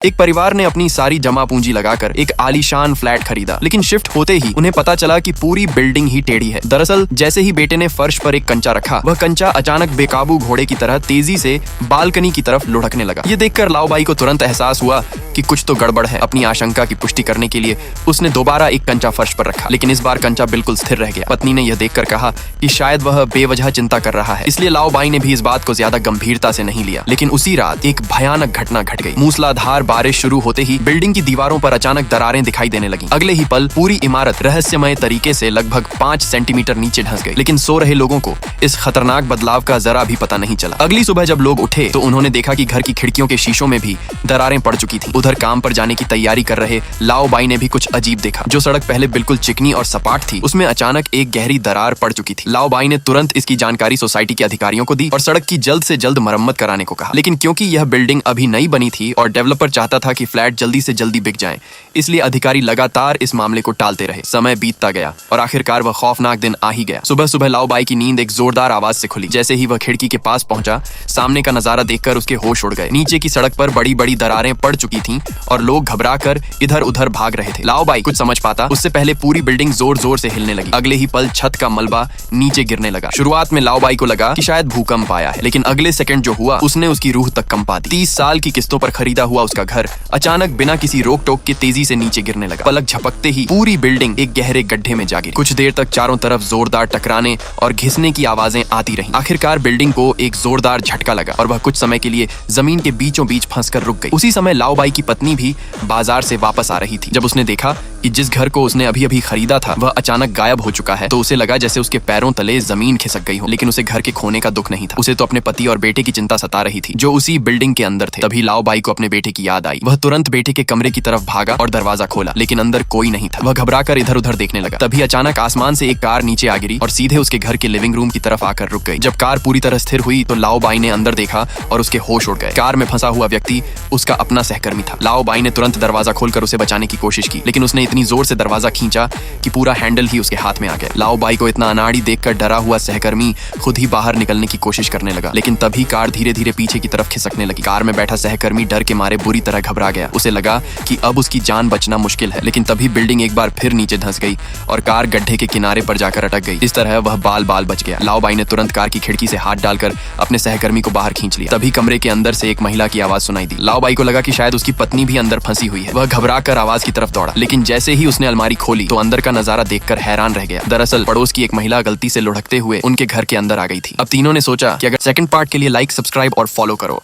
एक परिवार ने अपनी सारी जमा पूंजी लगाकर एक आलीशान फ्लैट खरीदा, लेकिन शिफ्ट होते ही उन्हें पता चला कि पूरी बिल्डिंग ही टेढ़ी है। दरअसल जैसे ही बेटे ने फर्श पर एक कंचा रखा, वह कंचा अचानक बेकाबू घोड़े की तरह तेजी से बालकनी की तरफ लुढ़कने लगा। ये देखकर लाओबाई को तुरंत एहसास हुआ कि कुछ तो गड़बड़ है। अपनी आशंका की पुष्टि करने के लिए उसने दोबारा एक कंचा फर्श पर रखा, लेकिन इस बार कंचा बिल्कुल स्थिर रह गया। पत्नी ने यह देखकर कहा कि शायद वह बेवजह चिंता कर रहा है, इसलिए लाओबाई ने भी इस बात को ज्यादा गंभीरता से नहीं लिया। लेकिन उसी रात एक भयानक घटना घट गई। मूसलाधार बारिश शुरू होते ही बिल्डिंग की दीवारों पर अचानक दरारें दिखाई देने लगी। अगले ही पल पूरी इमारत रहस्यमय तरीके से लगभग 5 सेंटीमीटर नीचे धंस गई। लेकिन सो रहे लोगों को इस खतरनाक बदलाव का जरा भी पता नहीं चला। अगली सुबह जब लोग उठे तो उन्होंने देखा कि घर की खिड़कियों के शीशों में भी दरारें पड़ चुकी थी। उधर काम पर जाने की तैयारी कर रहे लाओबाई ने भी कुछ अजीब देखा। जो सड़क पहले बिल्कुल चिकनी और सपाट थी, उसमें अचानक एक गहरी दरार पड़ चुकी थी। लाओबाई ने तुरंत इसकी जानकारी सोसाइटी के अधिकारियों को दी और सड़क की जल्द से जल्द मरम्मत कराने को कहा। लेकिन क्योंकि यह बिल्डिंग अभी नई बनी थी और डेवलपर चाहता था कि फ्लैट जल्दी से जल्दी बिक जाए, इसलिए अधिकारी लगातार इस मामले को टालते रहे। समय बीतता गया और आखिरकार वह खौफनाक दिन आ ही गया। सुबह सुबह लाओबाई की नींद एक जोरदार आवाज से खुली। जैसे ही वह खिड़की के पास पहुंचा, सामने का नजारा देखकर उसके होश उड़ गए। नीचे की सड़क पर बड़ी बड़ी दरारें पड़ चुकी थीं और लोग घबराकर इधर उधर भाग रहे थे। लाओबाई कुछ समझ पाता उससे पहले पूरी बिल्डिंग जोर जोर से हिलने लगी। अगले ही पल छत का मलबा नीचे गिरने लगा। शुरुआत में लाओबाई को लगा कि शायद भूकंप आया है, लेकिन अगले सेकंड जो हुआ उसने उसकी रूह तक कंपा दी। 30 साल की किस्तों पर खरीदा हुआ उसका घर अचानक बिना किसी रोक टोक के तेजी से नीचे गिरने लगा। पलक झपकते ही पूरी बिल्डिंग एक गहरे गड्ढे में जा गिरी। कुछ देर तक चारों तरफ जोरदार टकराने और घिसने की आवाजें आती रहीं। आखिरकार बिल्डिंग को एक जोरदार झटका लगा और वह कुछ समय के लिए जमीन के बीचों बीच फंसकर रुक गई। उसी समय लाओबाई की पत्नी भी बाजार से वापस आ रही थी। जब उसने देखा कि जिस घर को उसने अभी अभी खरीदा था वह अचानक गायब हो चुका है, तो उसे लगा जैसे उसके पैरों तले जमीन खिसक गई हो। लेकिन उसे घर के खोने का दुख नहीं था। उसे तो अपने पति और बेटे की चिंता सता रही थी, जो उसी बिल्डिंग के अंदर थे। तभी लाओबाई को अपने बेटे की याद आई। वह तुरंत बेटे के कमरे की तरफ भागा और दरवाजा खोला, लेकिन अंदर कोई नहीं था। वह घबराकर इधर उधर देखने लगा। तभी अचानक आसमान से एक कार नीचे आ गिरी और सीधे उसके घर के लिविंग रूम की तरफ आकर रुक गई। जब कार पूरी तरह स्थिर हुई तो लाओबाई ने अंदर देखा और उसके होश उड़ गए। कार में फंसा हुआ व्यक्ति उसका अपना सहकर्मी था। लाओबाई ने तुरंत दरवाजा खोलकर उसे बचाने की कोशिश की, लेकिन उसने इतनी जोर से दरवाजा खींचा कि पूरा हैंडल ही उसके हाथ में आ गया। लाओबाई को इतना अनाड़ी देखकर डरा हुआ सहकर्मी खुद ही बाहर निकलने की कोशिश करने लगा, लेकिन तभी कार धीरे धीरे पीछे की तरफ खिसकने लगी। कार में बैठा सहकर्मी डर के मारे बुरी तरह घबरा गया। उसे लगा कि अब उसकी जान बचना मुश्किल है, लेकिन तभी बिल्डिंग एक बार फिर नीचे धंस गई और कार गड्ढे के किनारे पर जाकर अटक गई। इस तरह वह बाल बाल बच गया। लाओबाई ने तुरंत कार की खिड़की से हाथ डालकर अपने सहकर्मी को बाहर खींच लिया। तभी कमरे के अंदर से एक महिला की आवाज सुनाई दी। लाओबाई को लगा कि शायद उसकी पत्नी भी अंदर फंसी हुई है। वह घबराकर आवाज की तरफ दौड़ा, लेकिन जैसे ही उसने अलमारी खोली तो अंदर का नजारा देखकर हैरान रह गया। दरअसल पड़ोस की एक महिला गलती से लुढ़कते हुए उनके घर के अंदर आ गई थी। अब तीनों ने सोचा कि अगर सेकंड पार्ट के लिए लाइक, सब्सक्राइब और फॉलो करो।